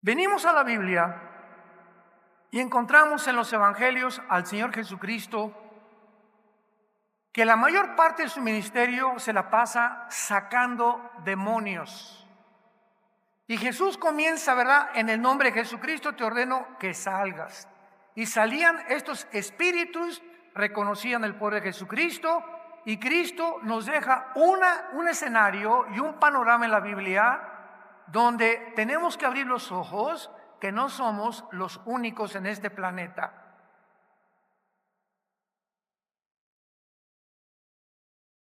Venimos a la Biblia y encontramos en los evangelios al Señor Jesucristo que la mayor parte de su ministerio se la pasa sacando demonios. Y Jesús comienza, ¿verdad? En el nombre de Jesucristo te ordeno que salgas. Y salían estos espíritus, reconocían el poder de Jesucristo, y Cristo nos deja un escenario y un panorama en la Biblia donde tenemos que abrir los ojos que no somos los únicos en este planeta.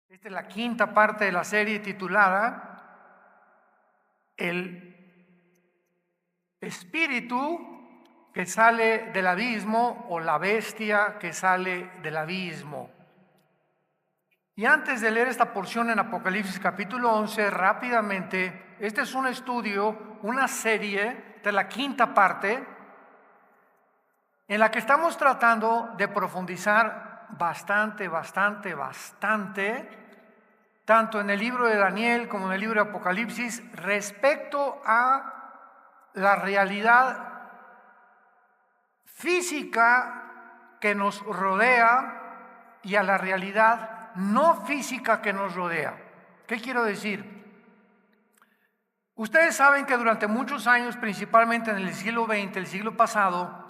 Esta es la quinta parte de la serie titulada El espíritu que sale del abismo o la bestia que sale del abismo. Y antes de leer esta porción en Apocalipsis capítulo 11, rápidamente, este es un estudio, una serie de la quinta parte, en la que estamos tratando de profundizar bastante, tanto en el libro de Daniel como en el libro de Apocalipsis, respecto a la realidad física que nos rodea y a la realidad no física que nos rodea. ¿Qué quiero decir? Ustedes saben que durante muchos años, principalmente en el siglo XX, el siglo pasado,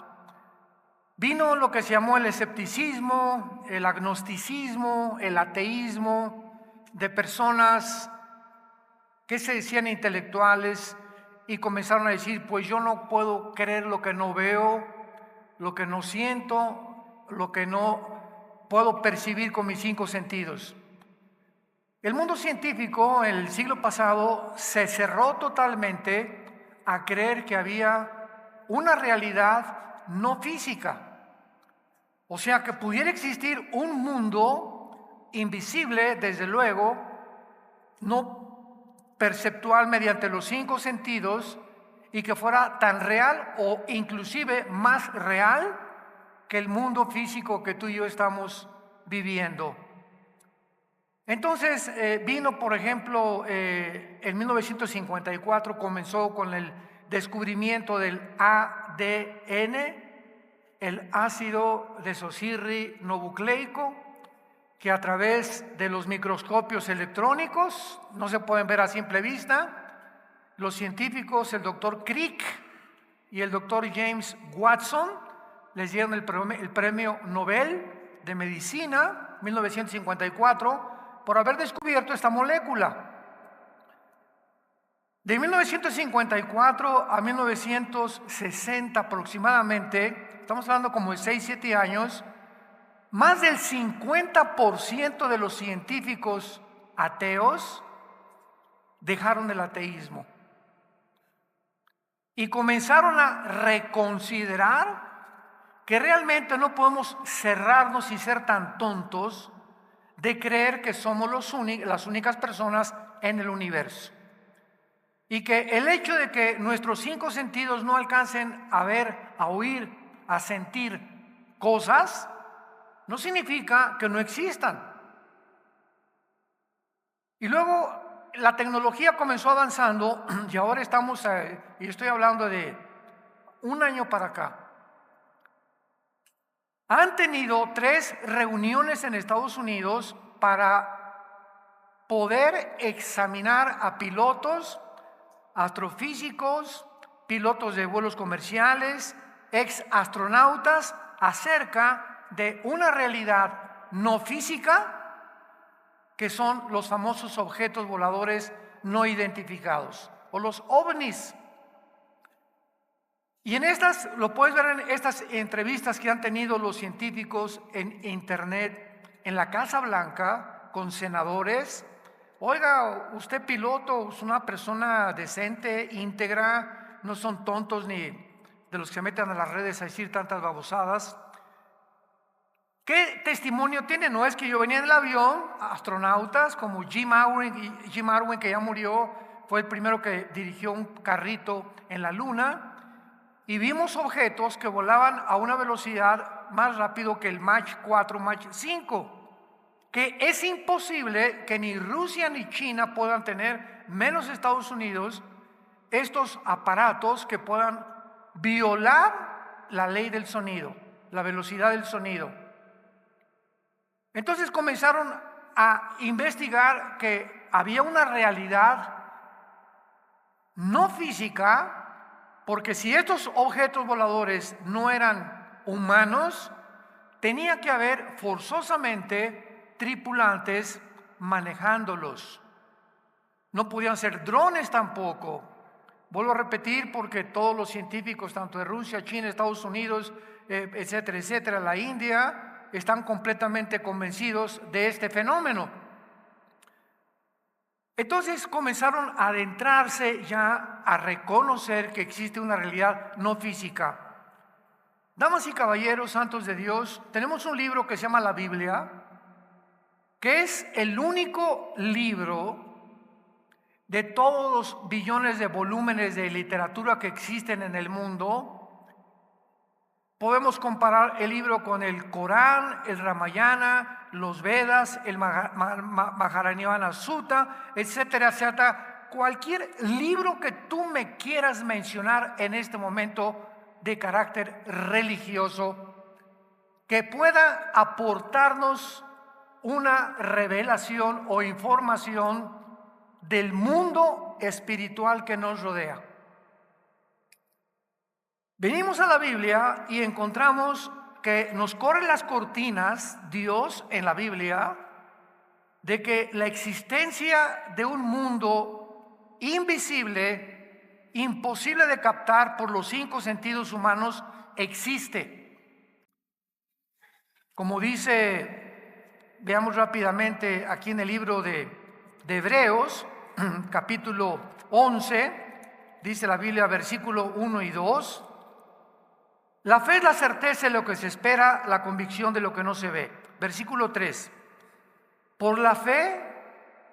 vino lo que se llamó el escepticismo, el agnosticismo, el ateísmo, de personas que se decían intelectuales y comenzaron a decir, pues yo no puedo creer lo que no veo, lo que no siento, lo que no puedo percibir con mis cinco sentidos. El mundo científico en el siglo pasado se cerró totalmente a creer que había una realidad no física. O sea, que pudiera existir un mundo invisible, desde luego, no perceptual mediante los cinco sentidos, y que fuera tan real o inclusive más real que el mundo físico que tú y yo estamos viviendo. Entonces vino, por ejemplo, en 1954 comenzó con el descubrimiento del ADN, el ácido desoxirribonucleico, que a través de los microscopios electrónicos, no se pueden ver a simple vista, los científicos, el doctor Crick y el doctor James Watson, les dieron el premio Nobel de Medicina, 1954, por haber descubierto esta molécula. De 1954 a 1960 aproximadamente, estamos hablando como de 6-7 años, más del 50% de los científicos ateos dejaron el ateísmo y comenzaron a reconsiderar que realmente no podemos cerrarnos y ser tan tontos de creer que somos las únicas personas en el universo. Y que el hecho de que nuestros cinco sentidos no alcancen a ver, a oír, a sentir cosas, no significa que no existan. Y luego la tecnología comenzó avanzando y ahora estamos, y estoy hablando de un año para acá, han tenido 3 reuniones en Estados Unidos para poder examinar a pilotos, astrofísicos, pilotos de vuelos comerciales, ex astronautas, acerca de una realidad no física que son los famosos objetos voladores no identificados o los ovnis. Y en estas, lo puedes ver en estas entrevistas que han tenido los científicos en internet, en la Casa Blanca, con senadores. Oiga, usted piloto, es una persona decente, íntegra, no son tontos ni de los que se meten a las redes a decir tantas babosadas. ¿Qué testimonio tiene? No es que yo venía en el avión, astronautas como Jim Irwin, que ya murió, fue el primero que dirigió un carrito en la luna, y vimos objetos que volaban a una velocidad más rápido que el Mach 4, Mach 5, que es imposible que ni Rusia ni China puedan tener, menos Estados Unidos, estos aparatos que puedan violar la ley del sonido, la velocidad del sonido. Entonces comenzaron a investigar que había una realidad no física, porque si estos objetos voladores no eran humanos, tenía que haber forzosamente tripulantes manejándolos. No podían ser drones tampoco. Vuelvo a repetir, porque todos los científicos, tanto de Rusia, China, Estados Unidos, etcétera, etcétera, la India, están completamente convencidos de este fenómeno. Entonces comenzaron a adentrarse ya a reconocer que existe una realidad no física. Damas y caballeros, santos de Dios, tenemos un libro que se llama la Biblia, que es el único libro de todos los billones de volúmenes de literatura que existen en el mundo. Podemos comparar el libro con el Corán, el Ramayana, los Vedas, el Maharaniana Sutta, etcétera, etcétera. Cualquier libro que tú me quieras mencionar en este momento de carácter religioso que pueda aportarnos una revelación o información del mundo espiritual que nos rodea. Venimos a la Biblia y encontramos que nos corren las cortinas, Dios, en la Biblia, de que la existencia de un mundo invisible, imposible de captar por los 5 sentidos humanos, existe. Como dice, veamos rápidamente aquí en el libro de Hebreos, capítulo 11, dice la Biblia, versículo 1 y 2. La fe es la certeza de lo que se espera, la convicción de lo que no se ve. Versículo 3. Por la fe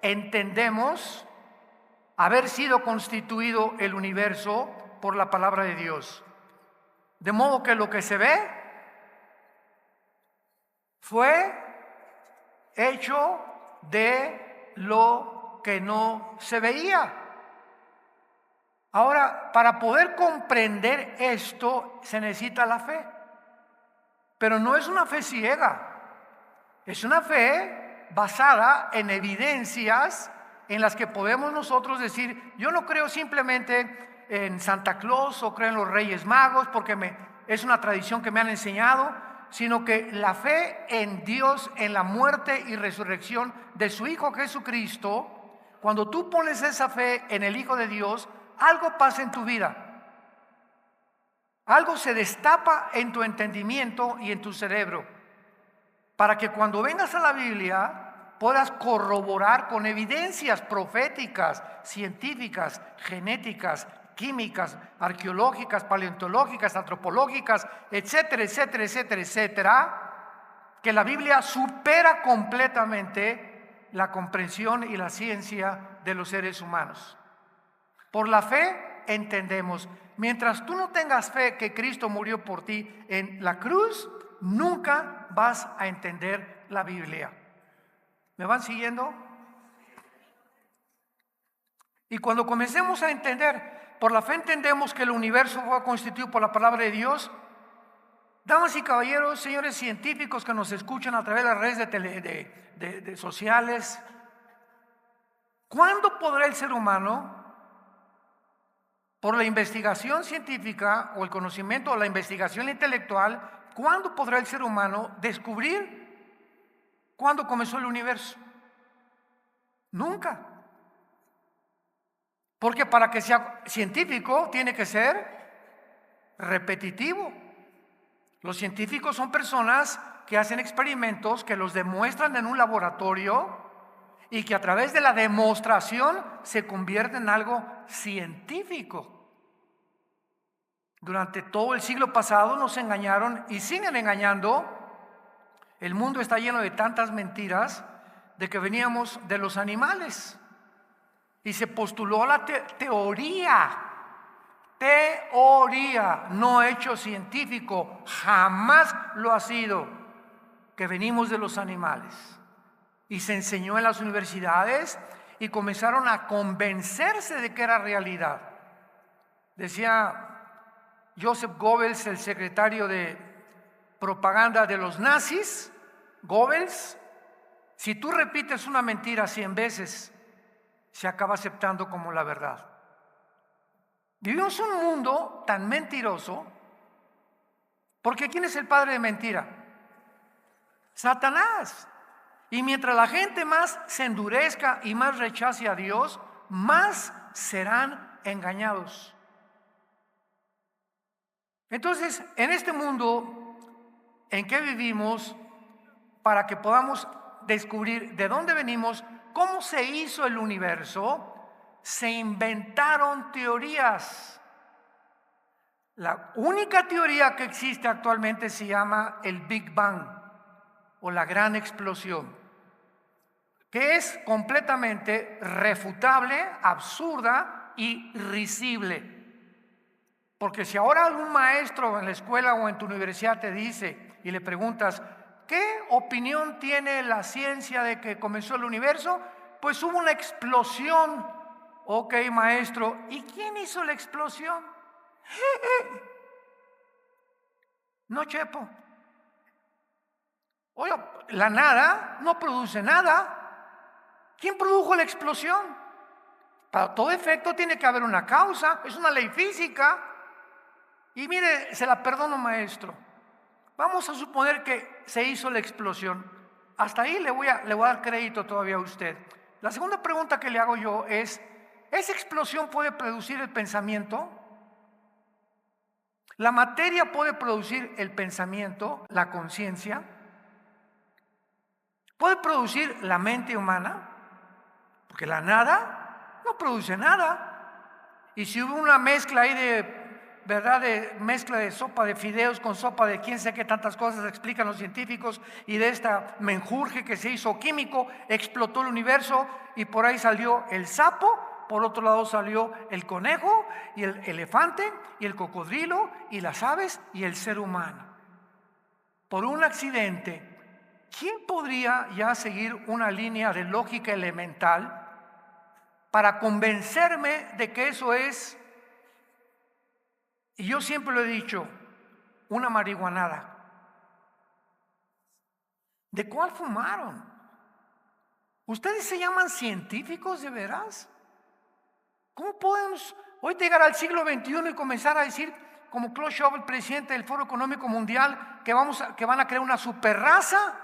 entendemos haber sido constituido el universo por la palabra de Dios. De modo que lo que se ve fue hecho de lo que no se veía. Ahora, para poder comprender esto se necesita la fe, pero no es una fe ciega, es una fe basada en evidencias en las que podemos nosotros decir, yo no creo simplemente en Santa Claus o creo en los Reyes Magos porque es una tradición que me han enseñado, sino que la fe en Dios, en la muerte y resurrección de su Hijo Jesucristo, cuando tú pones esa fe en el Hijo de Dios, algo pasa en tu vida. Algo se destapa en tu entendimiento y en tu cerebro, para que cuando vengas a la Biblia puedas corroborar con evidencias proféticas, científicas, genéticas, químicas, arqueológicas, paleontológicas, antropológicas, etcétera, etcétera, etcétera, etcétera, que la Biblia supera completamente la comprensión y la ciencia de los seres humanos. Por la fe entendemos. Mientras tú no tengas fe que Cristo murió por ti en la cruz, nunca vas a entender la Biblia. ¿Me van siguiendo? Y cuando comencemos a entender, por la fe entendemos que el universo fue constituido por la palabra de Dios. Damas y caballeros, señores científicos que nos escuchan a través de las redes de sociales, ¿cuándo podrá el ser humano, por la investigación científica o el conocimiento o la investigación intelectual, cuándo podrá el ser humano descubrir cuándo comenzó el universo? Nunca. Porque para que sea científico tiene que ser repetitivo. Los científicos son personas que hacen experimentos, que los demuestran en un laboratorio y que a través de la demostración se convierten en algo científico. Durante todo el siglo pasado nos engañaron y siguen engañando. El mundo está lleno de tantas mentiras de que veníamos de los animales. Y se postuló la teoría, no hecho científico, jamás lo ha sido, que venimos de los animales. y se enseñó en las universidades y comenzaron a convencerse de que era realidad. Decía Joseph Goebbels, el secretario de propaganda de los nazis, Goebbels: si tú repites una mentira 100 veces, se acaba aceptando como la verdad. Vivimos un mundo tan mentiroso, porque ¿quién es el padre de mentira? Satanás. Y mientras la gente más se endurezca y más rechace a Dios, más serán engañados. Entonces, en este mundo en que vivimos, para que podamos descubrir de dónde venimos, cómo se hizo el universo, se inventaron teorías. La única teoría que existe actualmente se llama el Big Bang o la gran explosión, que es completamente refutable, absurda y risible. Porque si ahora algún maestro en la escuela o en tu universidad te dice y le preguntas: ¿qué opinión tiene la ciencia de que comenzó el universo? Pues hubo una explosión. Ok, maestro, ¿y quién hizo la explosión? No, Chepo. Oye, la nada no produce nada. ¿Quién produjo la explosión? Para todo efecto tiene que haber una causa, es una ley física. Y mire, se la perdono, maestro. Vamos a suponer que se hizo la explosión. Hasta ahí le voy a dar crédito todavía a usted. La segunda pregunta que le hago yo es: ¿esa explosión puede producir el pensamiento? ¿La materia puede producir el pensamiento, la conciencia? ¿Puede producir la mente humana? Porque la nada no produce nada. Y si hubo una mezcla ahí de mezcla de sopa de fideos con sopa de quién sé qué tantas cosas explican los científicos, y de esta menjurje que se hizo químico, explotó el universo y por ahí salió el sapo, por otro lado salió el conejo y el elefante y el cocodrilo y las aves y el ser humano. Por un accidente. ¿Quién podría ya seguir una línea de lógica elemental para convencerme de que eso es? Y yo siempre lo he dicho, una marihuanada. ¿De cuál fumaron? ¿Ustedes se llaman científicos de veras? ¿Cómo podemos hoy llegar al siglo XXI y comenzar a decir, como Klaus Schwab, el presidente del Foro Económico Mundial, que van a crear una superraza?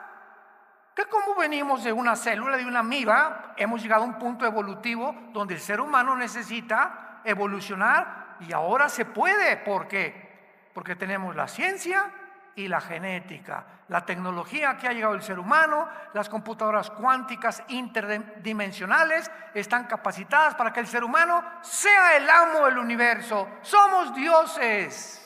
Que como venimos de una célula, de una amiba, hemos llegado a un punto evolutivo donde el ser humano necesita evolucionar, y ahora se puede. ¿Por qué? Porque tenemos la ciencia y la genética, la tecnología que ha llegado al ser humano, las computadoras cuánticas interdimensionales están capacitadas para que el ser humano sea el amo del universo. Somos dioses.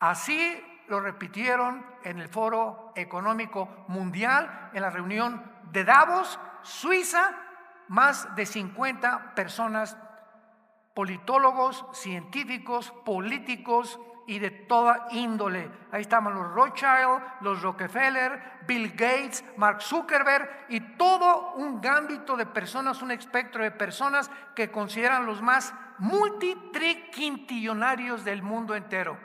Así lo repitieron en el Foro Económico Mundial, en la reunión de Davos, Suiza. Más de 50 personas, politólogos, científicos, políticos y de toda índole. Ahí estaban los Rothschild, los Rockefeller, Bill Gates, Mark Zuckerberg y todo un gambito de personas, un espectro de personas que consideran los más multitriquintillonarios del mundo entero,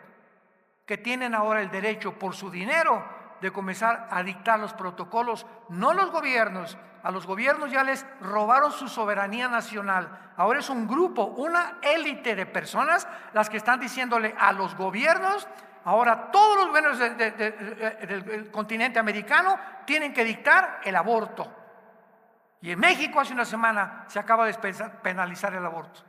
que tienen ahora el derecho por su dinero de comenzar a dictar los protocolos. No los gobiernos. A los gobiernos ya les robaron su soberanía nacional. Ahora es un grupo, una élite de personas las que están diciéndole a los gobiernos: ahora todos los gobiernos del continente americano tienen que dictar el aborto. Y en México hace una semana se acaba de penalizar el aborto.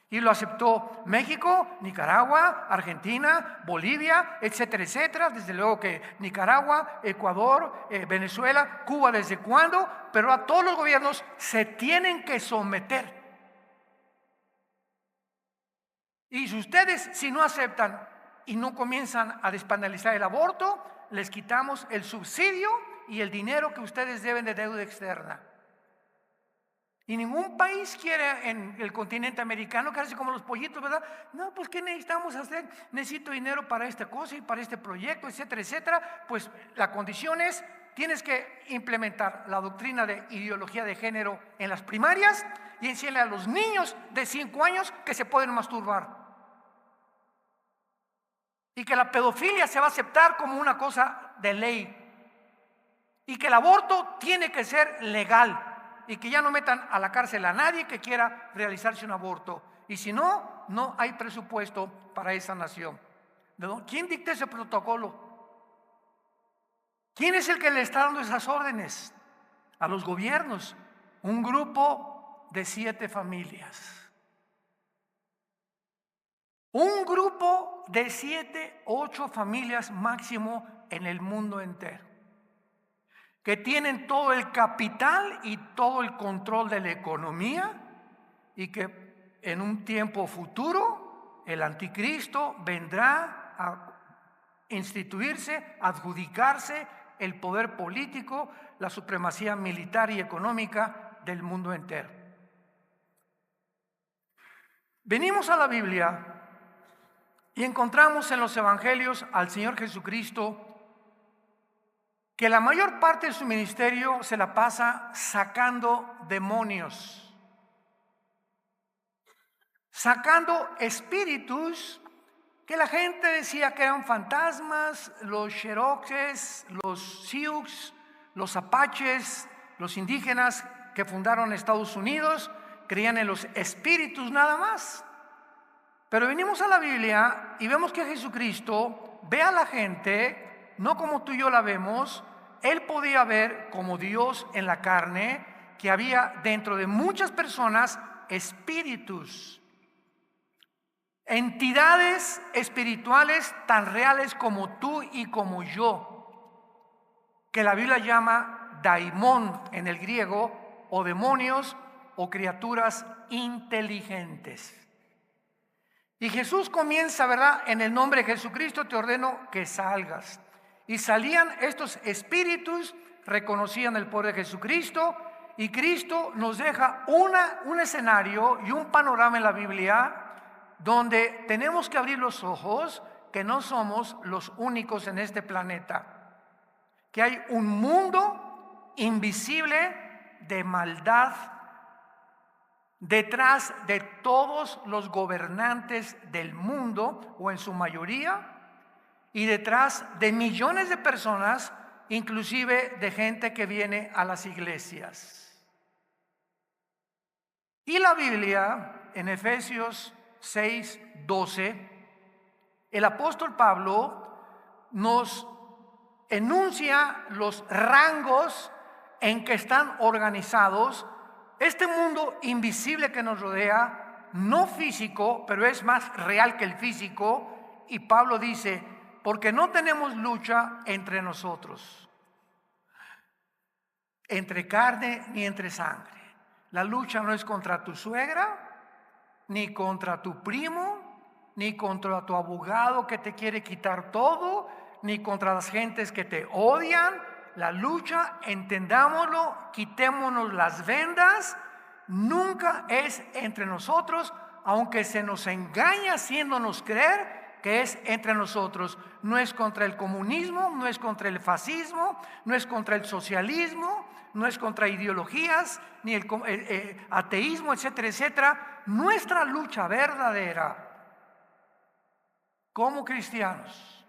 Y lo aceptó México, Nicaragua, Argentina, Bolivia, etcétera, etcétera. Desde luego que Nicaragua, Ecuador, Venezuela, Cuba, ¿desde cuándo? Pero a todos los gobiernos se tienen que someter. Y si no aceptan y no comienzan a despenalizar el aborto, les quitamos el subsidio y el dinero que ustedes deben de deuda externa. Y ningún país quiere en el continente americano quedarse como los pollitos, ¿verdad? No, pues ¿qué necesitamos hacer? Necesito dinero para esta cosa y para este proyecto, etcétera, etcétera. Pues la condición es: tienes que implementar la doctrina de ideología de género en las primarias y enseñarle a los niños de 5 años que se pueden masturbar. Y que la pedofilia se va a aceptar como una cosa de ley. Y que el aborto tiene que ser legal. Y que ya no metan a la cárcel a nadie que quiera realizarse un aborto. Y si no, no hay presupuesto para esa nación. ¿Quién dicta ese protocolo? ¿Quién es el que le está dando esas órdenes? A los gobiernos. Un grupo de 7 familias. Un grupo de 7, 8 familias máximo en el mundo entero, que tienen todo el capital y todo el control de la economía, y que en un tiempo futuro el anticristo vendrá a instituirse, adjudicarse el poder político, la supremacía militar y económica del mundo entero. Venimos a la Biblia y encontramos en los evangelios al Señor Jesucristo que la mayor parte de su ministerio se la pasa sacando demonios, sacando espíritus que la gente decía que eran fantasmas, los Cherokees, los Sioux, los Apaches, los indígenas que fundaron Estados Unidos, creían en los espíritus nada más. Pero venimos a la Biblia y vemos que Jesucristo ve a la gente, no como tú y yo la vemos. Él podía ver como Dios en la carne, que había dentro de muchas personas espíritus, entidades espirituales tan reales como tú y como yo, que la Biblia llama daimón en el griego, o demonios, o criaturas inteligentes. Y Jesús comienza, ¿verdad? En el nombre de Jesucristo te ordeno que salgas. Y salían estos espíritus, reconocían el poder de Jesucristo, y Cristo nos deja un escenario y un panorama en la Biblia donde tenemos que abrir los ojos, que no somos los únicos en este planeta, que hay un mundo invisible de maldad detrás de todos los gobernantes del mundo, o en su mayoría, y detrás de millones de personas, inclusive de gente que viene a las iglesias. Y la Biblia, en Efesios 6:12, el apóstol Pablo nos enuncia los rangos en que están organizados este mundo invisible que nos rodea, no físico, pero es más real que el físico. Y Pablo dice, porque no tenemos lucha entre nosotros, entre carne ni entre sangre. La lucha no es contra tu suegra, ni contra tu primo, ni contra tu abogado que te quiere quitar todo, ni contra las gentes que te odian. La lucha, entendámoslo, quitémonos las vendas, nunca es entre nosotros, aunque se nos engaña haciéndonos creer que es entre nosotros. No es contra el comunismo, no es contra el fascismo, no es contra el socialismo, no es contra ideologías, ni el ateísmo, etcétera, etcétera. Nuestra lucha verdadera como cristianos,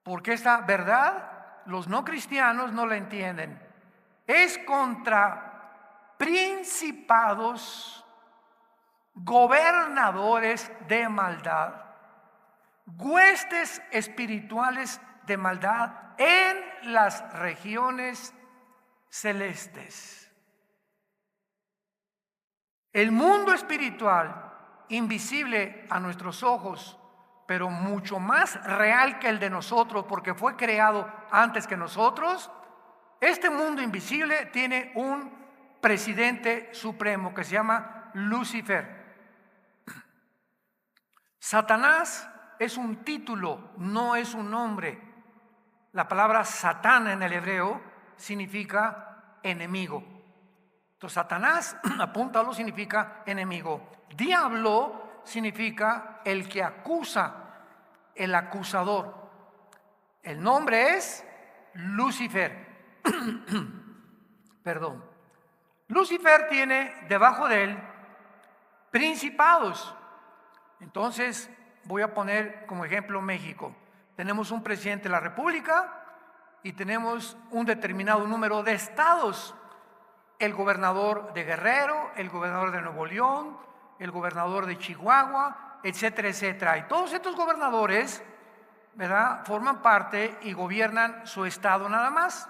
porque esta verdad los no cristianos no la entienden, es contra principados, gobernadores de maldad, huestes espirituales de maldad en las regiones celestes. El mundo espiritual, invisible a nuestros ojos, pero mucho más real que el de nosotros, porque fue creado antes que nosotros. Este mundo invisible tiene un presidente supremo que se llama Lucifer. Satanás es un título, no es un nombre. La palabra Satán en el hebreo significa enemigo. Entonces Satanás, apúntalo, significa enemigo. Diablo significa el que acusa, el acusador. El nombre es Lucifer. Perdón. Lucifer tiene debajo de él principados. Entonces, voy a poner como ejemplo México. Tenemos un presidente de la República y tenemos un determinado número de estados. El gobernador de Guerrero, el gobernador de Nuevo León, el gobernador de Chihuahua, etcétera, etcétera. Y todos estos gobernadores, ¿verdad?, forman parte y gobiernan su estado nada más.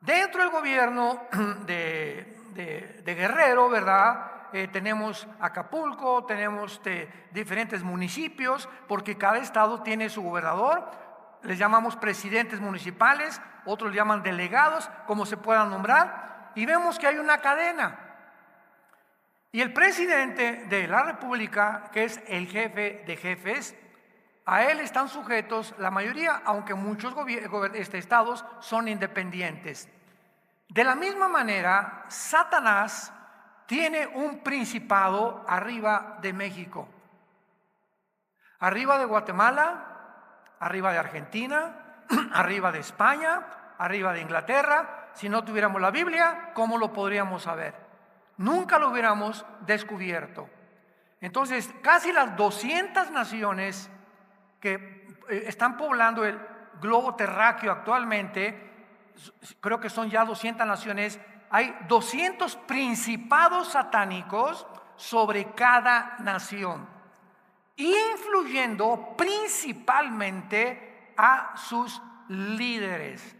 Dentro del gobierno de Guerrero, ¿verdad?, tenemos Acapulco, tenemos diferentes municipios, porque cada estado tiene su gobernador. Les llamamos presidentes municipales, otros llaman delegados, como se puedan nombrar, y vemos que hay una cadena. Y el presidente de la República, que es el jefe de jefes, a él están sujetos la mayoría, aunque muchos estados son independientes. De la misma manera, Satanás tiene un principado arriba de México, arriba de Guatemala, arriba de Argentina, arriba de España, arriba de Inglaterra. Si no tuviéramos la Biblia, ¿cómo lo podríamos saber? Nunca lo hubiéramos descubierto. Entonces, casi las 200 naciones que están poblando el globo terráqueo actualmente, creo que son ya 200 naciones, hay 200 principados satánicos sobre cada nación, influyendo principalmente a sus líderes,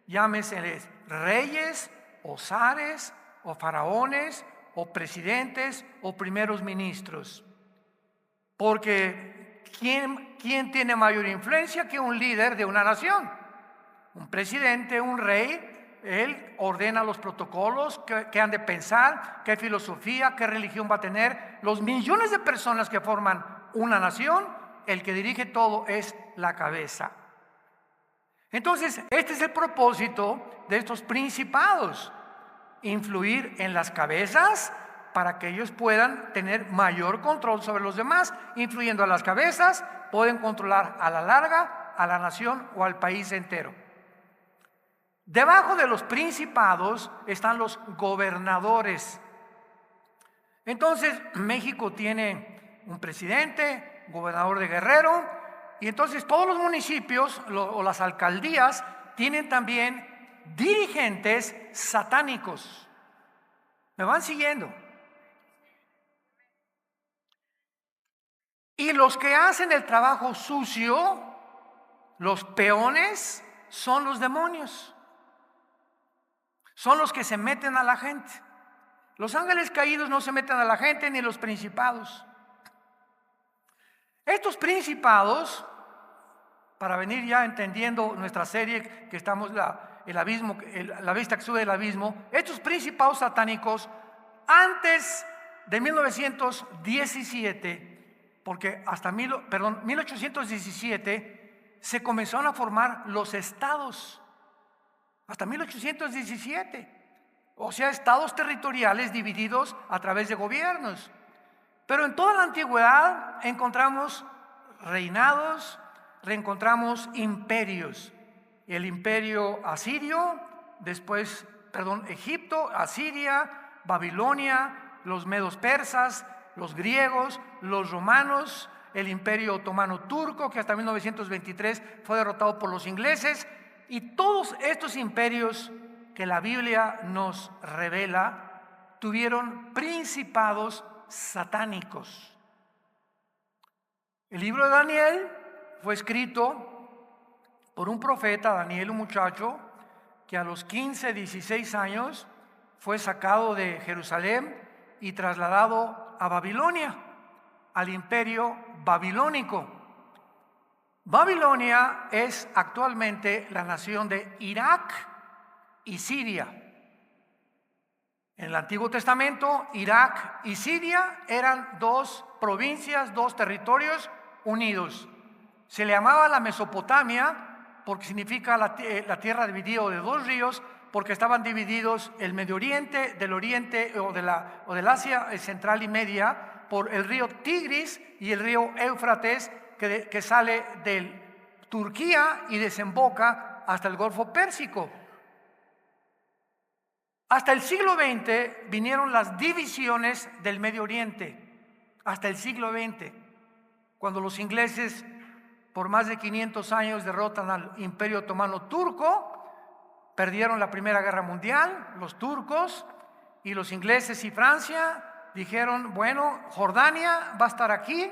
llámeseles reyes o zares o faraones o presidentes o primeros ministros. Porque ¿quién tiene mayor influencia que un líder de una nación? Un presidente, un rey. Él ordena los protocolos, qué han de pensar, qué filosofía, qué religión va a tener. Los millones de personas que forman una nación, el que dirige todo es la cabeza. Entonces, este es el propósito de estos principados: influir en las cabezas para que ellos puedan tener mayor control sobre los demás. Influyendo a las cabezas, pueden controlar a la larga a la nación o al país entero. Debajo de los principados están los gobernadores. Entonces, México tiene un presidente, gobernador de Guerrero, y entonces todos los municipios o las alcaldías tienen también dirigentes satánicos. ¿Me van siguiendo? Y los que hacen el trabajo sucio, los peones, son los demonios. Son los que se meten a la gente. Los ángeles caídos no se meten a la gente, ni los principados. Estos principados, para venir ya entendiendo nuestra serie que estamos, el abismo, la vista que sube del abismo, estos principados satánicos, antes de 1917, porque hasta 1817 se comenzaron a formar los estados. Hasta 1817, o sea, estados territoriales divididos a través de gobiernos. Pero en toda la antigüedad encontramos reinados, reencontramos imperios. El imperio asirio, después, Egipto, Asiria, Babilonia, los medos persas, los griegos, los romanos, el imperio otomano turco, que hasta 1923 fue derrotado por los ingleses. Y todos estos imperios que la Biblia nos revela tuvieron principados satánicos. El libro de Daniel fue escrito por un profeta, Daniel, un muchacho que a los 15, 16 años fue sacado de Jerusalén y trasladado a Babilonia, al imperio babilónico. Babilonia es actualmente la nación de Irak y Siria. En el Antiguo Testamento, Irak y Siria eran dos provincias, dos territorios unidos. Se le llamaba la Mesopotamia porque significa la tierra dividida de dos ríos, porque estaban divididos el Medio Oriente del Oriente o del Asia central y media por el río Tigris y el río Éufrates, que sale de Turquía y desemboca hasta el Golfo Pérsico. Hasta el siglo XX vinieron las divisiones del Medio Oriente, hasta el siglo XX, cuando los ingleses por más de 500 años derrotan al Imperio Otomano turco, perdieron la Primera Guerra Mundial, los turcos, y los ingleses y Francia dijeron, bueno, Jordania va a estar aquí,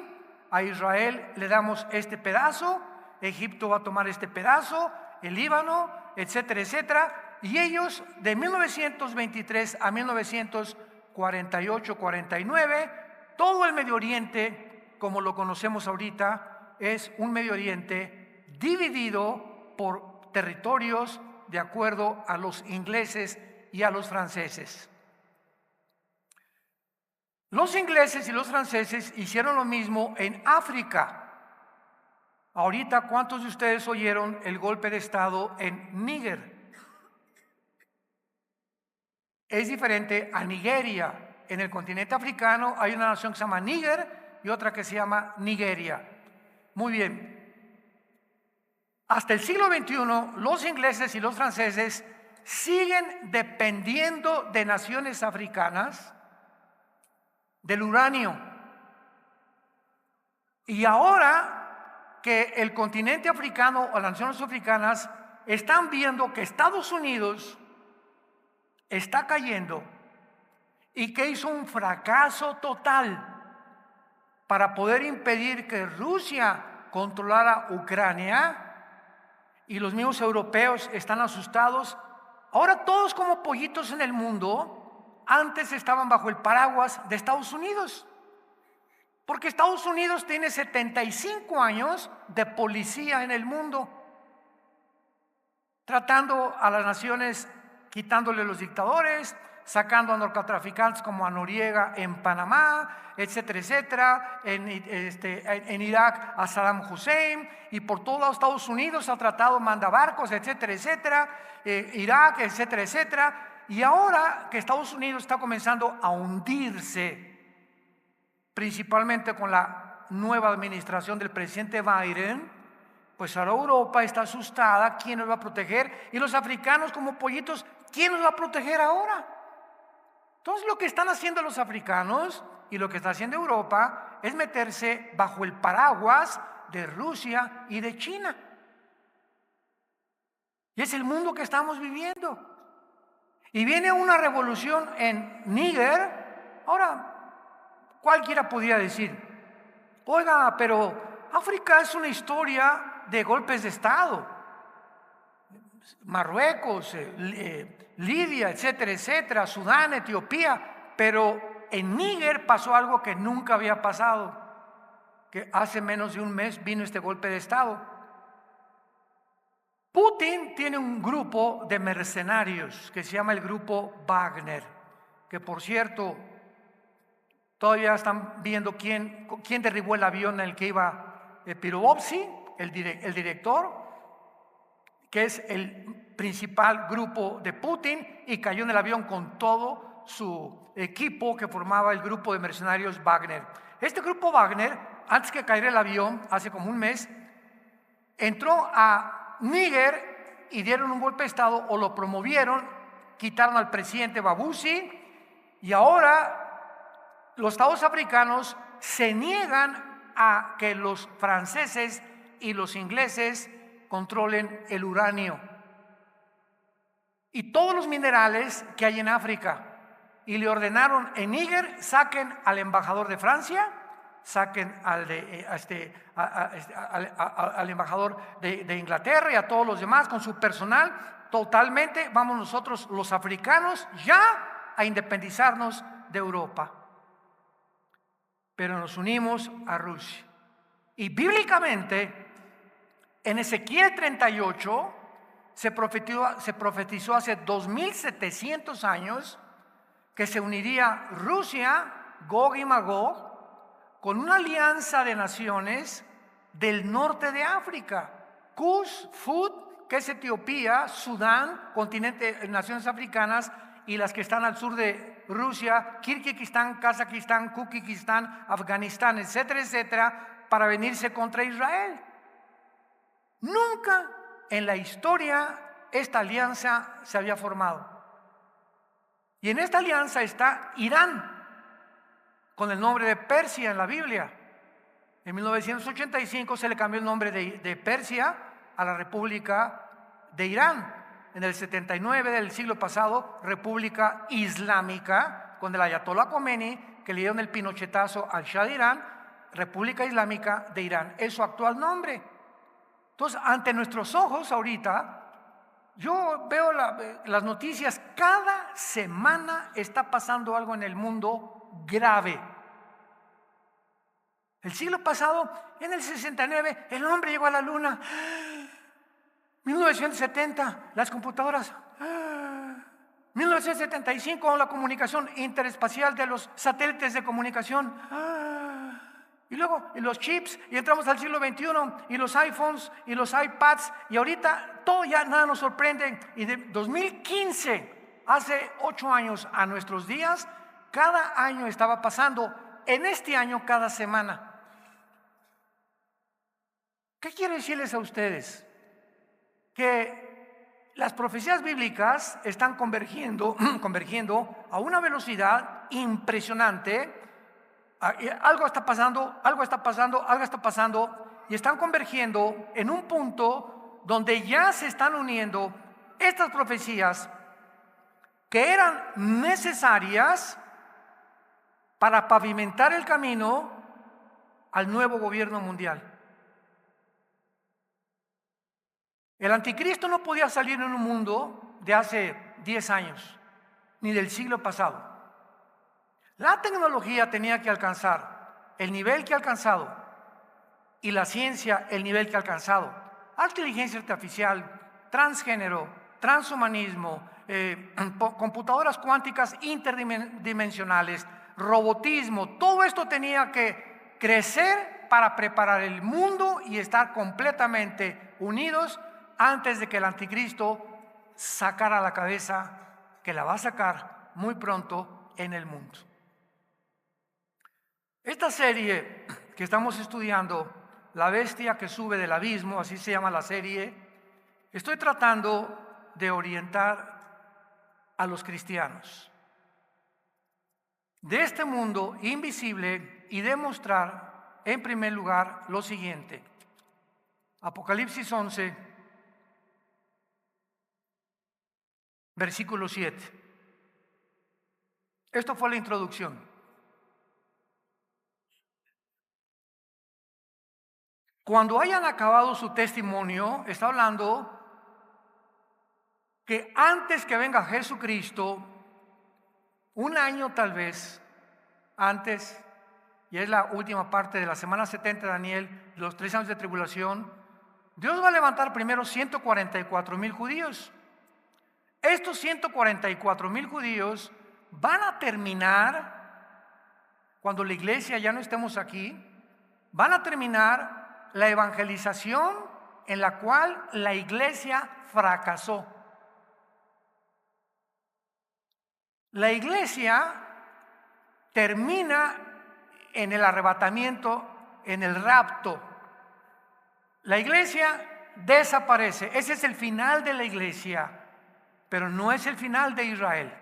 a Israel le damos este pedazo, Egipto va a tomar este pedazo, el Líbano, etcétera, etcétera. Y ellos de 1923 a 1948-49, todo el Medio Oriente, como lo conocemos ahorita, es un Medio Oriente dividido por territorios de acuerdo a los ingleses y a los franceses. Los ingleses y los franceses hicieron lo mismo en África. Ahorita, ¿cuántos de ustedes oyeron el golpe de Estado en Níger? Es diferente a Nigeria. En el continente africano hay una nación que se llama Níger y otra que se llama Nigeria. Muy bien. Hasta el siglo XXI, los ingleses y los franceses siguen dependiendo de naciones africanas del uranio. Y ahora que el continente africano o las naciones africanas están viendo que Estados Unidos está cayendo y que hizo un fracaso total para poder impedir que Rusia controlara Ucrania, y los mismos europeos están asustados. Ahora todos como pollitos en el mundo, antes estaban bajo el paraguas de Estados Unidos, porque Estados Unidos tiene 75 años de policía en el mundo, tratando a las naciones, quitándole los dictadores, sacando a narcotraficantes como a Noriega en Panamá, etcétera, etcétera, en Irak a Saddam Hussein, y por todos los Estados Unidos ha tratado mandabarcos, etcétera, etcétera, Irak, etcétera, etcétera. Y ahora que Estados Unidos está comenzando a hundirse, principalmente con la nueva administración del presidente Biden, pues ahora Europa está asustada. ¿Quién nos va a proteger? Y los africanos como pollitos, ¿quién nos va a proteger ahora? Entonces lo que están haciendo los africanos y lo que está haciendo Europa es meterse bajo el paraguas de Rusia y de China. Y es el mundo que estamos viviendo. Y viene una revolución en Níger. Ahora, cualquiera podría decir, oiga, pero África es una historia de golpes de Estado. Marruecos, Libia, etcétera, etcétera, Sudán, Etiopía, pero en Níger pasó algo que nunca había pasado, que hace menos de un mes vino este golpe de Estado. Putin tiene un grupo de mercenarios que se llama el grupo Wagner, que por cierto, todavía están viendo quién derribó el avión en el que iba Pirovovsky, el director, que es el principal grupo de Putin, y cayó en el avión con todo su equipo que formaba el grupo de mercenarios Wagner. Este grupo Wagner, antes que cayera el avión, hace como un mes, entró a Níger y dieron un golpe de Estado, o lo promovieron, quitaron al presidente Babusi, y ahora los estados africanos se niegan a que los franceses y los ingleses controlen el uranio y todos los minerales que hay en África, y le ordenaron en Níger: saquen al embajador de Francia, saquen al embajador de Inglaterra y a todos los demás con su personal. Totalmente vamos nosotros los africanos ya a independizarnos de Europa, pero nos unimos a Rusia. Y bíblicamente en Ezequiel 38 se profetizó hace 2700 años que se uniría Rusia, Gog y Magog, con una alianza de naciones del norte de África: Kush, Fud, que es Etiopía, Sudán, continente, naciones africanas, y las que están al sur de Rusia, Kirguistán, Kazajistán, Kukistán, Afganistán, etcétera, etcétera, para venirse contra Israel. Nunca en la historia esta alianza se había formado. Y en esta alianza está Irán, con el nombre de Persia en la Biblia. En 1985 se le cambió el nombre de Persia a la República de Irán. En el 79 del siglo pasado, República Islámica, con el Ayatollah Khomeini, que le dieron el pinochetazo al Shah de Irán, República Islámica de Irán, es su actual nombre. Entonces, ante nuestros ojos ahorita, yo veo las noticias, cada semana está pasando algo en el mundo grave. El siglo pasado, en el 69, el hombre llegó a la luna. 1970, las computadoras. 1975, la comunicación interespacial de los satélites de comunicación. Y luego los chips, y entramos al siglo XXI, y los iPhones, y los iPads, y ahorita todo ya nada nos sorprende. Y de 2015, hace 8 años a nuestros días, cada año estaba pasando, en este año cada semana. ¿Qué quiero decirles a ustedes? Que las profecías bíblicas están convergiendo a una velocidad impresionante. Algo está pasando, y están convergiendo en un punto donde ya se están uniendo estas profecías que eran necesarias para pavimentar el camino al nuevo gobierno mundial. El anticristo no podía salir en un mundo de hace 10 años, ni del siglo pasado. La tecnología tenía que alcanzar el nivel que ha alcanzado, y la ciencia el nivel que ha alcanzado. Inteligencia artificial, transgénero, transhumanismo, computadoras cuánticas interdimensionales, robotismo, todo esto tenía que crecer para preparar el mundo y estar completamente unidos antes de que el anticristo sacara la cabeza, que la va a sacar muy pronto en el mundo. Esta serie que estamos estudiando, La bestia que sube del abismo, así se llama la serie, estoy tratando de orientar a los cristianos de este mundo invisible y demostrar en primer lugar lo siguiente. Apocalipsis 11, versículo 7. Esto fue la introducción. Cuando hayan acabado su testimonio, está hablando que antes que venga Jesucristo, un año tal vez antes, y es la última parte de la semana 70 de Daniel, los 3 años de tribulación, Dios va a levantar primero 144,000 judíos. Estos 144,000 judíos van a terminar, cuando la iglesia ya no estemos aquí, van a terminar la evangelización en la cual la iglesia fracasó. La iglesia termina en el arrebatamiento, en el rapto. La iglesia desaparece. Ese es el final de la iglesia, pero no es el final de Israel.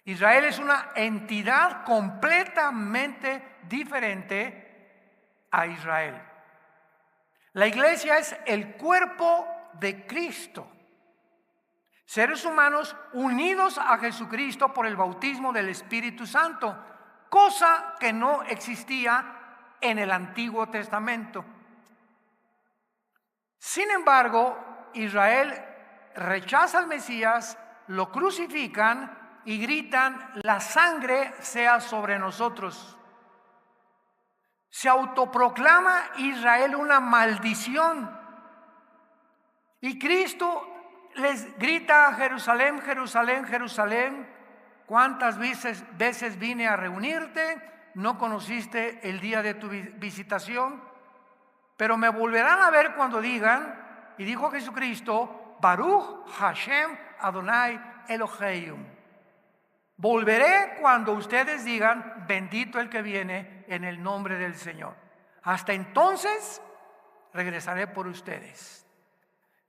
Israel es una entidad completamente diferente a Israel. La iglesia es el cuerpo de Cristo. Seres humanos unidos a Jesucristo por el bautismo del Espíritu Santo, cosa que no existía en el Antiguo Testamento. Sin embargo, Israel rechaza al Mesías, lo crucifican y gritan: la sangre sea sobre nosotros. Se autoproclama Israel una maldición. Y Cristo les grita a Jerusalén, Jerusalén, Jerusalén: ¿cuántas veces vine a reunirte? No conociste el día de tu visitación, pero me volverán a ver cuando digan, y dijo Jesucristo, Baruch Hashem Adonai Eloheinu. Volveré cuando ustedes digan, bendito el que viene en el nombre del Señor. Hasta entonces regresaré por ustedes.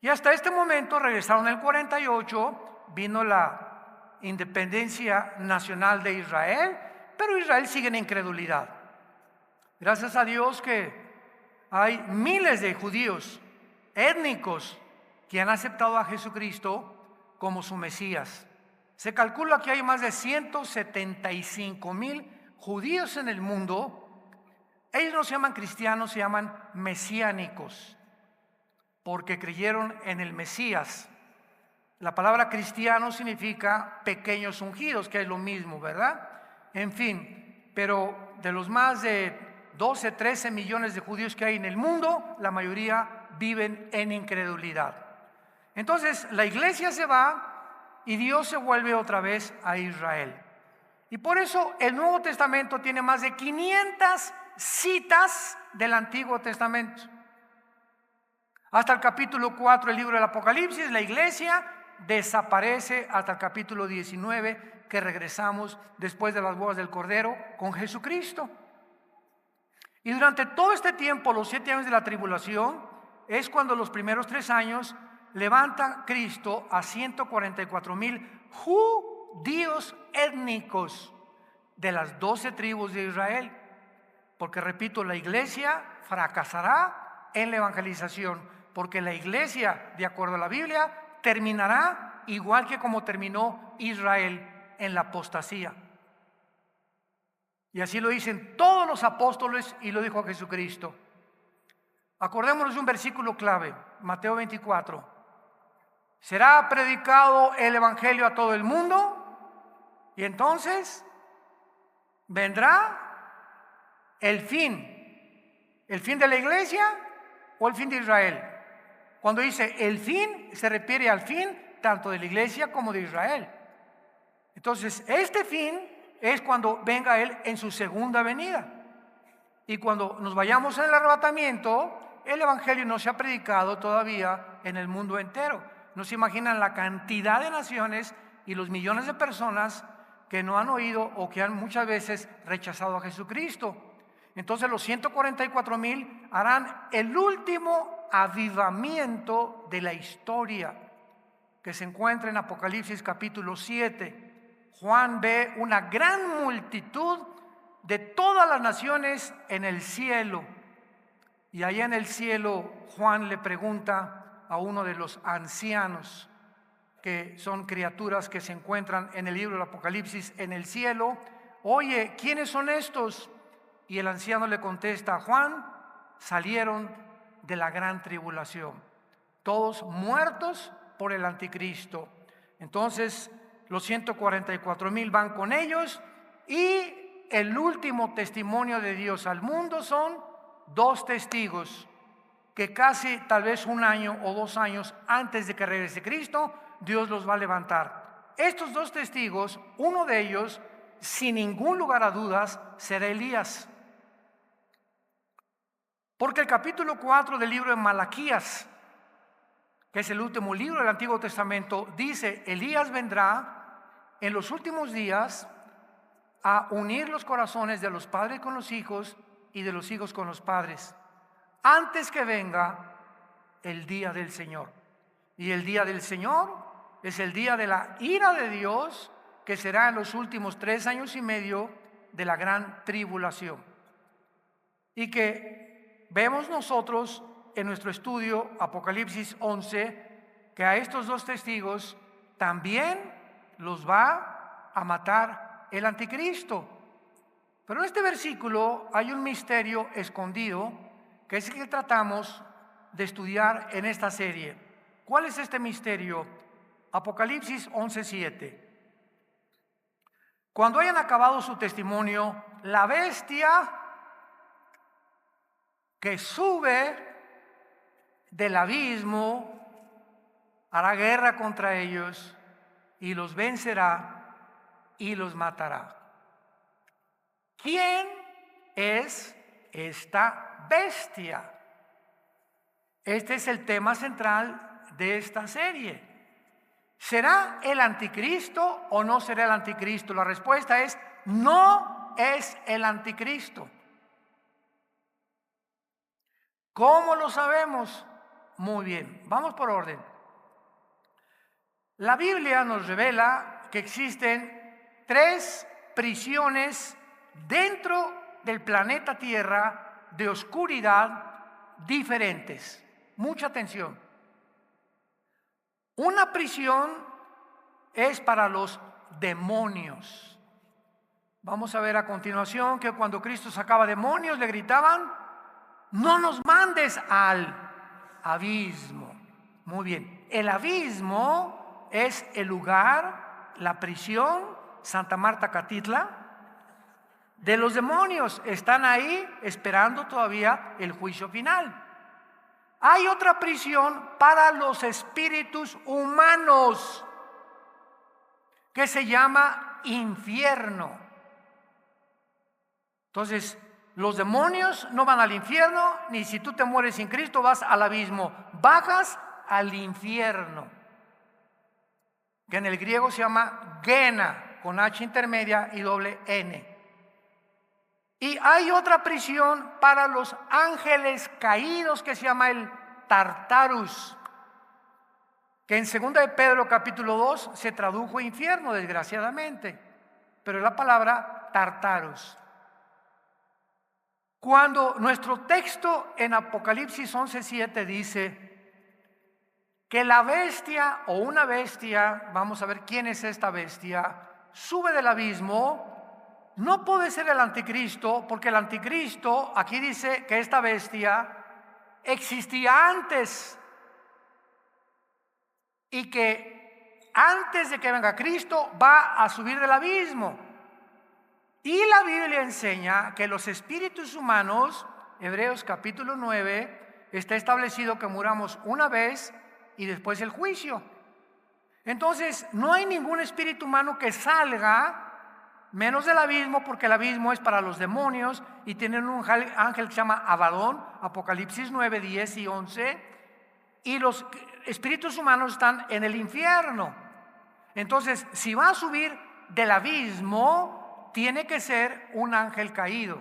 Y hasta este momento regresaron en el 48, vino la independencia nacional de Israel, pero Israel sigue en incredulidad. Gracias a Dios que hay miles de judíos étnicos que han aceptado a Jesucristo como su Mesías. Se calcula que hay más de 175,000 judíos en el mundo. Ellos no se llaman cristianos, se llaman mesiánicos, porque creyeron en el Mesías. La palabra cristiano significa pequeños ungidos, que es lo mismo, ¿verdad? En fin, pero de los más de 12, 13 millones de judíos que hay en el mundo, la mayoría viven en incredulidad. Entonces la iglesia se va y Dios se vuelve otra vez a Israel. Y por eso el Nuevo Testamento tiene más de 500 citas del Antiguo Testamento. Hasta el capítulo 4 del libro del Apocalipsis, la iglesia desaparece hasta el capítulo 19, que regresamos después de las bodas del Cordero con Jesucristo. Y durante todo este tiempo, los 7 años de la tribulación, es cuando los primeros 3 años levanta Cristo a 144,000 judíos étnicos de las 12 tribus de Israel. Porque repito, la iglesia fracasará en la evangelización, porque la iglesia, de acuerdo a la Biblia, terminará igual que como terminó Israel, en la apostasía. Y así lo dicen todos los apóstoles y lo dijo Jesucristo. Acordémonos de un versículo clave, Mateo 24. Será predicado el evangelio a todo el mundo y entonces vendrá el fin de la iglesia o el fin de Israel. Cuando dice el fin, se refiere al fin tanto de la iglesia como de Israel. Entonces, este fin es cuando venga Él en su segunda venida. Y cuando nos vayamos en el arrebatamiento, el evangelio no se ha predicado todavía en el mundo entero. No se imaginan la cantidad de naciones y los millones de personas que no han oído o que han muchas veces rechazado a Jesucristo. Entonces los 144,000 harán el último avivamiento de la historia, que se encuentra en Apocalipsis capítulo 7. Juan ve una gran multitud de todas las naciones en el cielo. Y allá en el cielo Juan le pregunta a uno de los ancianos, que son criaturas que se encuentran en el libro del Apocalipsis en el cielo: oye, ¿quiénes son estos? Y el anciano le contesta: Juan, salieron de la gran tribulación, todos muertos por el anticristo. Entonces los 144,000 van con ellos, y el último testimonio de Dios al mundo son 2 testigos que casi tal vez 1 año o 2 años antes de que regrese Cristo, Dios los va a levantar. Estos 2 testigos, uno de ellos, sin ningún lugar a dudas, será Elías. Porque el capítulo 4 del libro de Malaquías, que es el último libro del Antiguo Testamento, dice: Elías vendrá en los últimos días a unir los corazones de los padres con los hijos y de los hijos con los padres, antes que venga el día del Señor. Y el día del Señor es el día de la ira de Dios, que será en los últimos 3 años y medio de la gran tribulación. Y que vemos nosotros en nuestro estudio Apocalipsis 11, que a estos 2 testigos también los va a matar el anticristo. Pero en este versículo hay un misterio escondido, que es el que tratamos de estudiar en esta serie. ¿Cuál es este misterio? Apocalipsis 11:7. Cuando hayan acabado su testimonio, la bestia que sube del abismo hará guerra contra ellos y los vencerá y los matará. ¿Quién es esta bestia? Este es el tema central de esta serie. ¿Será el anticristo o no será el anticristo? La respuesta es: no es el anticristo. ¿Cómo lo sabemos? Muy bien, vamos por orden. La Biblia nos revela que existen 3 prisiones dentro del planeta Tierra de oscuridad diferentes. Mucha atención. Una prisión es para los demonios. Vamos a ver a continuación que cuando Cristo sacaba demonios le gritaban: no nos mandes al abismo. Muy bien, el abismo es el lugar, la prisión, Santa Marta Catitla, de los demonios. Están ahí esperando todavía el juicio final. Hay otra prisión para los espíritus humanos que se llama infierno. Entonces, los demonios no van al infierno, ni si tú te mueres sin Cristo vas al abismo, bajas al infierno, que en el griego se llama Gena, con H intermedia y doble N. Y hay otra prisión para los ángeles caídos que se llama el Tartarus, que en 2 de Pedro capítulo 2 se tradujo infierno, desgraciadamente, pero es la palabra Tartarus. Cuando nuestro texto en Apocalipsis 11:7 dice que la bestia o una bestia, vamos a ver quién es esta bestia, sube del abismo, no puede ser el anticristo, porque el anticristo, aquí dice que esta bestia existía antes y que antes de que venga Cristo va a subir del abismo. Y la Biblia enseña que los espíritus humanos, Hebreos capítulo 9, está establecido que muramos una vez y después el juicio. Entonces, no hay ningún espíritu humano que salga menos del abismo, porque el abismo es para los demonios y tienen un ángel que se llama Abadón, Apocalipsis 9, 10 y 11, y los espíritus humanos están en el infierno. Entonces, si va a subir del abismo, tiene que ser un ángel caído.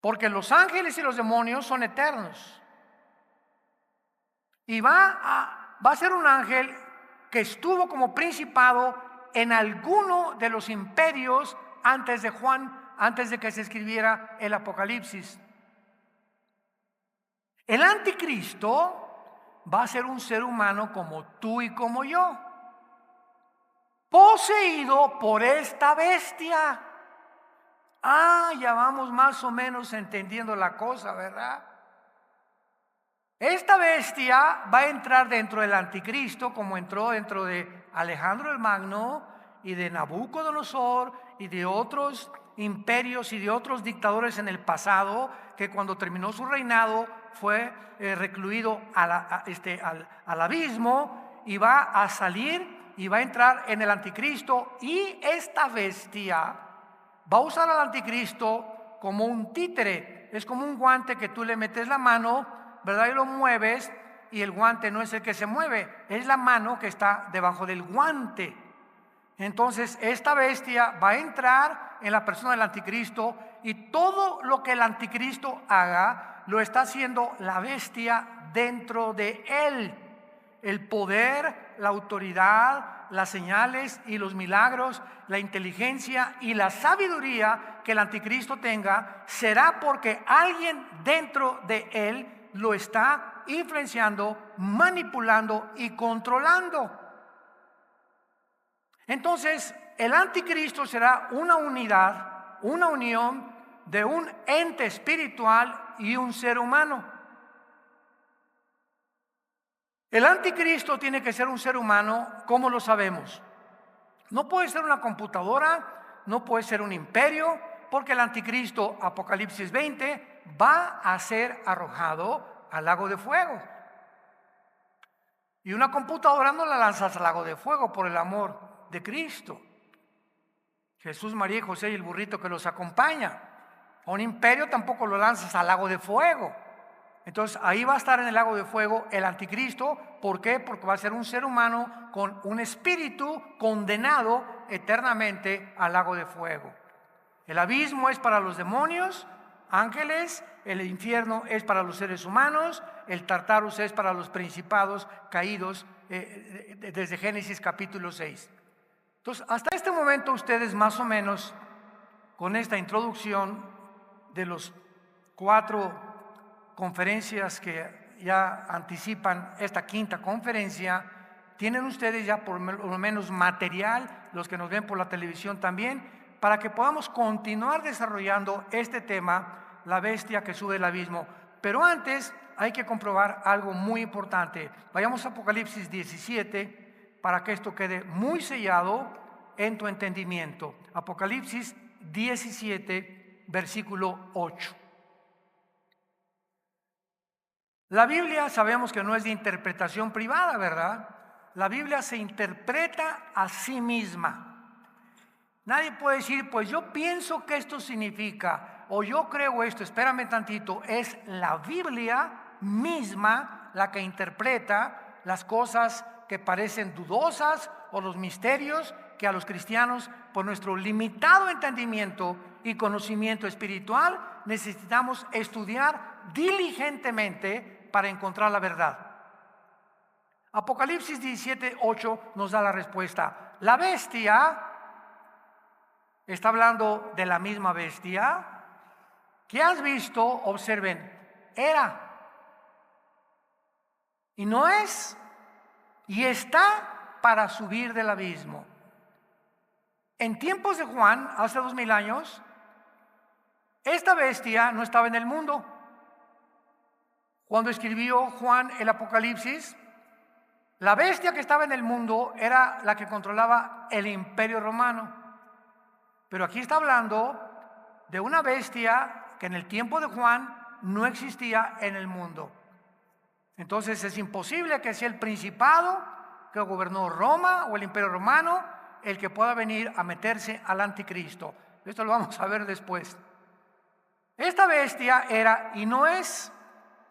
Porque los ángeles y los demonios son eternos. Y va a ser un ángel que estuvo como principado en alguno de los imperios antes de Juan, antes de que se escribiera el Apocalipsis. El anticristo va a ser un ser humano como tú y como yo, poseído por esta bestia. Ya vamos más o menos entendiendo la cosa, ¿verdad? Esta bestia va a entrar dentro del anticristo, como entró dentro de Alejandro el Magno y de Nabucodonosor y de otros imperios y de otros dictadores en el pasado, que cuando terminó su reinado fue recluido al abismo, y va a salir y va a entrar en el anticristo. Y esta bestia va a usar al anticristo como un títere. Es como un guante que tú le metes la mano, ¿verdad? Y lo mueves, y el guante no es el que se mueve, es la mano que está debajo del guante. Entonces esta bestia va a entrar en la persona del anticristo, y todo lo que el anticristo haga lo está haciendo la bestia dentro de él. El poder, la autoridad, las señales y los milagros, la inteligencia y la sabiduría que el anticristo tenga, será porque alguien dentro de él lo está influenciando, manipulando y controlando. Entonces, el anticristo será una unidad, una unión de un ente espiritual y un ser humano. El anticristo tiene que ser un ser humano. ¿Cómo lo sabemos? No puede ser una computadora, no puede ser un imperio, porque el anticristo, Apocalipsis 20, va a ser arrojado al lago de fuego. Y una computadora no la lanzas al lago de fuego, por el amor de Cristo. Jesús, María y José y el burrito que los acompaña. A un imperio tampoco lo lanzas al lago de fuego. Entonces ahí va a estar en el lago de fuego el anticristo. ¿Por qué? Porque va a ser un ser humano con un espíritu condenado eternamente al lago de fuego. El abismo es para los demonios ángeles, el infierno es para los seres humanos, el Tartarus es para los principados caídos desde Génesis capítulo 6. Entonces, hasta este momento ustedes más o menos, con esta introducción de los 4 conferencias que ya anticipan esta quinta conferencia, tienen ustedes ya por lo menos material, los que nos ven por la televisión también, para que podamos continuar desarrollando este tema, la bestia que sube del abismo. Pero antes hay que comprobar algo muy importante. Vayamos a Apocalipsis 17 para que esto quede muy sellado en tu entendimiento. Apocalipsis 17, versículo 8. La Biblia sabemos que no es de interpretación privada, ¿verdad? La Biblia se interpreta a sí misma. Nadie puede decir, pues yo pienso que esto significa, o yo creo esto. Espérame tantito, es la Biblia misma la que interpreta las cosas que parecen dudosas o los misterios que a los cristianos, por nuestro limitado entendimiento y conocimiento espiritual, necesitamos estudiar diligentemente para encontrar la verdad. Apocalipsis 17, 8 nos da la respuesta. La bestia, está hablando de la misma bestia que has visto, observen, era y no es y está para subir del abismo. En tiempos de Juan, hace 2000 años, esta bestia no estaba en el mundo. Cuando escribió Juan el Apocalipsis, la bestia que estaba en el mundo era la que controlaba el Imperio Romano. Pero aquí está hablando de una bestia que en el tiempo de Juan no existía en el mundo. Entonces es imposible que sea el principado que gobernó Roma o el Imperio Romano el que pueda venir a meterse al anticristo. Esto lo vamos a ver después. Esta bestia era y no es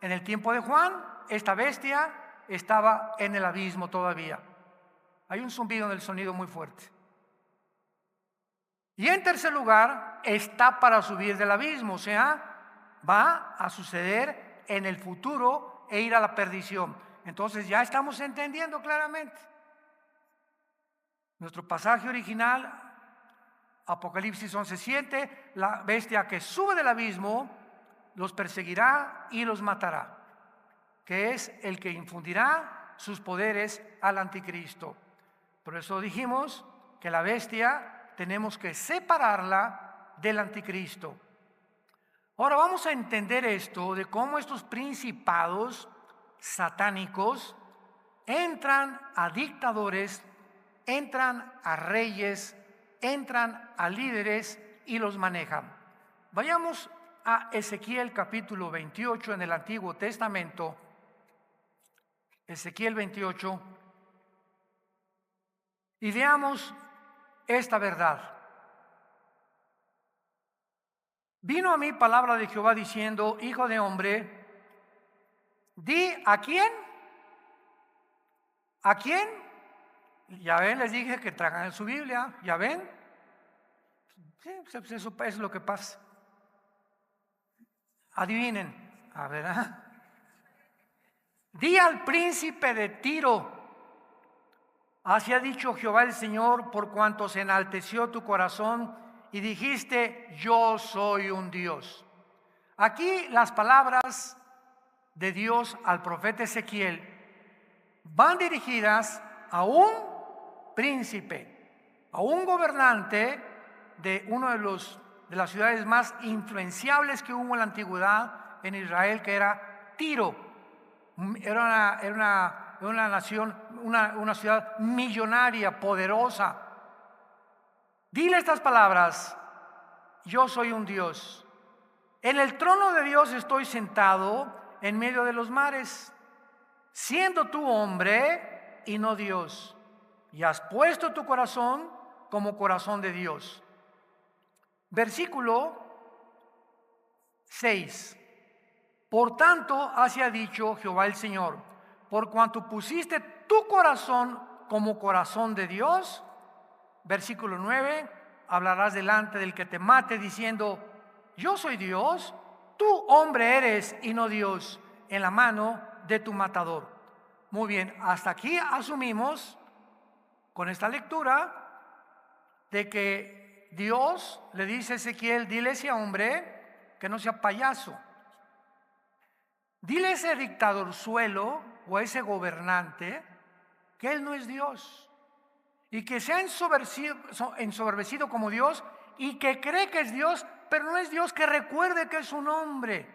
en el tiempo de Juan. Esta bestia estaba en el abismo todavía. Hay un zumbido en el sonido muy fuerte. Y en tercer lugar, está para subir del abismo, o sea, va a suceder en el futuro e ir a la perdición. Entonces ya estamos entendiendo claramente. Nuestro pasaje original, Apocalipsis 11:7, la bestia que sube del abismo los perseguirá y los matará, que es el que infundirá sus poderes al anticristo. Por eso dijimos que la bestia tenemos que separarla del anticristo. Ahora vamos a entender esto de cómo estos principados satánicos entran a dictadores, entran a reyes, entran a líderes y los manejan. Vayamos a Ezequiel capítulo 28 en el Antiguo Testamento. Ezequiel 28. Y veamos esta verdad. Vino a mí palabra de Jehová diciendo: hijo de hombre, di ¿a quién? ¿A quién? Ya ven, les dije que traigan su Biblia. ¿Ya ven? Sí, eso es lo que pasa. Adivinen. A ver, di al príncipe de Tiro: así ha dicho Jehová el Señor, por cuanto se enalteció tu corazón y dijiste: yo soy un Dios. Aquí las palabras de Dios al profeta Ezequiel van dirigidas a un príncipe, a un gobernante de una de las ciudades más influenciables que hubo en la antigüedad en Israel, que era Tiro. Era una nación, una ciudad millonaria, poderosa. Dile estas palabras: yo soy un Dios. En el trono de Dios estoy sentado en medio de los mares, siendo tú hombre y no Dios, y has puesto tu corazón como corazón de Dios. Versículo 6. Por tanto, así ha dicho Jehová el Señor: por cuanto pusiste tu corazón como corazón de Dios. Versículo 9. Hablarás delante del que te mate diciendo: yo soy Dios. tú hombre eres y no Dios, en la mano de tu matador. Muy bien, hasta aquí asumimos con esta lectura de que Dios le dice a Ezequiel: dile a ese hombre que no sea payaso. Dile a ese dictadorzuelo o a ese gobernante que él no es Dios y que se ha ensoberbecido como Dios y que cree que es Dios, pero no es Dios, que recuerde que es un hombre.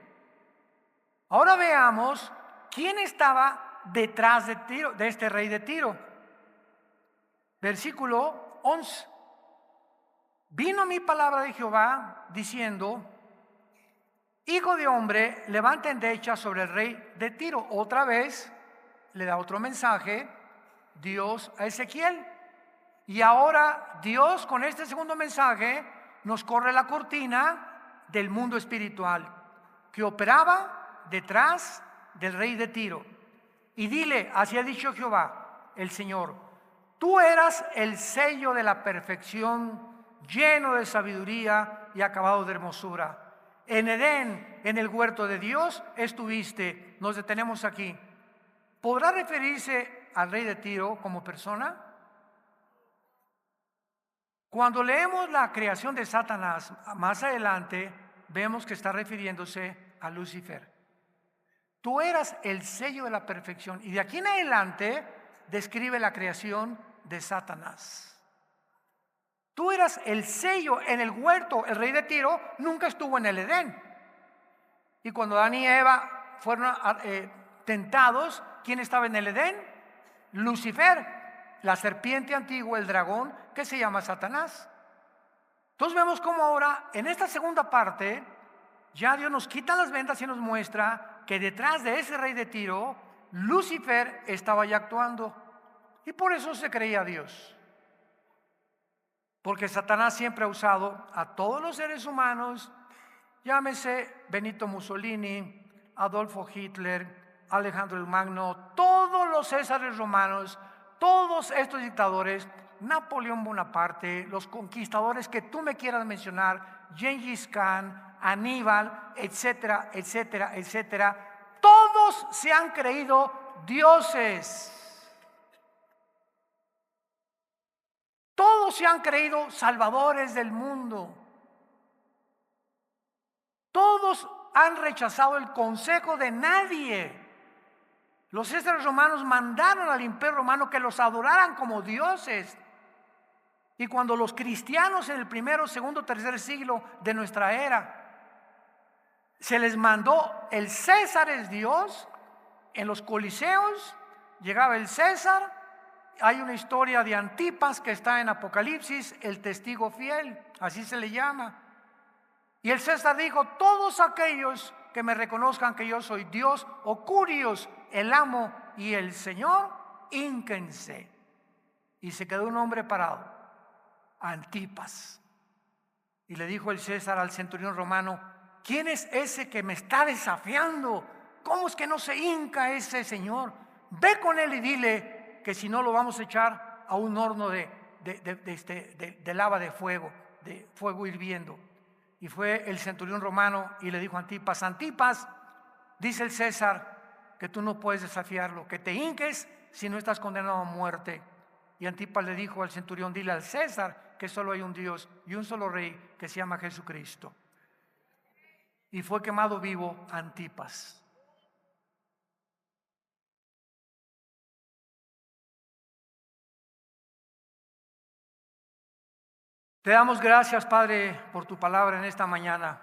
Ahora veamos quién estaba detrás de Tiro, de este rey de Tiro. Versículo 11. Vino mi palabra de Jehová diciendo: hijo de hombre, levanta endecha sobre el rey de Tiro. Otra vez le da otro mensaje Dios a Ezequiel. Y ahora Dios, con este segundo mensaje, nos corre la cortina del mundo espiritual que operaba detrás del rey de Tiro. Y dile: así ha dicho Jehová el Señor, tú eras el sello de la perfección, lleno de sabiduría y acabado de hermosura. En Edén, en el huerto de Dios, estuviste. Nos detenemos aquí. ¿Podrá referirse al rey de Tiro como persona? Cuando leemos la creación de Satanás más adelante, vemos que está refiriéndose a Lucifer. Tú eras el sello de la perfección. Y de aquí en adelante describe la creación de Satanás. Tú eras el sello en el huerto. El rey de Tiro nunca estuvo en el Edén. Y cuando Adán y Eva fueron tentados, ¿quién estaba en el Edén? Lucifer, la serpiente antigua, el dragón, que se llama Satanás. Entonces vemos cómo ahora, en esta segunda parte, ya Dios nos quita las vendas y nos muestra que detrás de ese rey de Tiro, Lucifer estaba ya actuando. Y por eso se creía a Dios. Porque Satanás siempre ha usado a todos los seres humanos, llámese Benito Mussolini, Adolfo Hitler, Alejandro el Magno, todos los Césares romanos, todos estos dictadores, Napoleón Bonaparte, los conquistadores que tú me quieras mencionar, Gengis Khan, Aníbal, etcétera, etcétera, etcétera, todos se han creído dioses. Todos se han creído salvadores del mundo. Todos han rechazado el consejo de nadie. Los césares romanos mandaron al imperio romano que los adoraran como dioses. Y cuando los cristianos en el primero, segundo, tercer siglo de nuestra era se les mandó el César es Dios, en los coliseos llegaba el César. Hay una historia de Antipas que está en Apocalipsis, el testigo fiel, así se le llama. Y el César dijo: todos aquellos que me reconozcan que yo soy Dios, o Curios, el amo y el Señor, hínquense. Y se quedó un hombre parado, Antipas. Y le dijo el César al centurión romano: ¿quién es ese que me está desafiando? ¿Cómo es que no se hinca ese señor? Ve con él y dile que si no lo vamos a echar a un horno de lava de fuego hirviendo. Y fue el centurión romano y le dijo a Antipas: Antipas, dice el César que tú no puedes desafiarlo, que te hinques si no estás condenado a muerte. Y Antipas le dijo al centurión: dile al César que solo hay un Dios y un solo rey que se llama Jesucristo. Y fue quemado vivo Antipas. Te damos gracias, Padre, por tu palabra en esta mañana.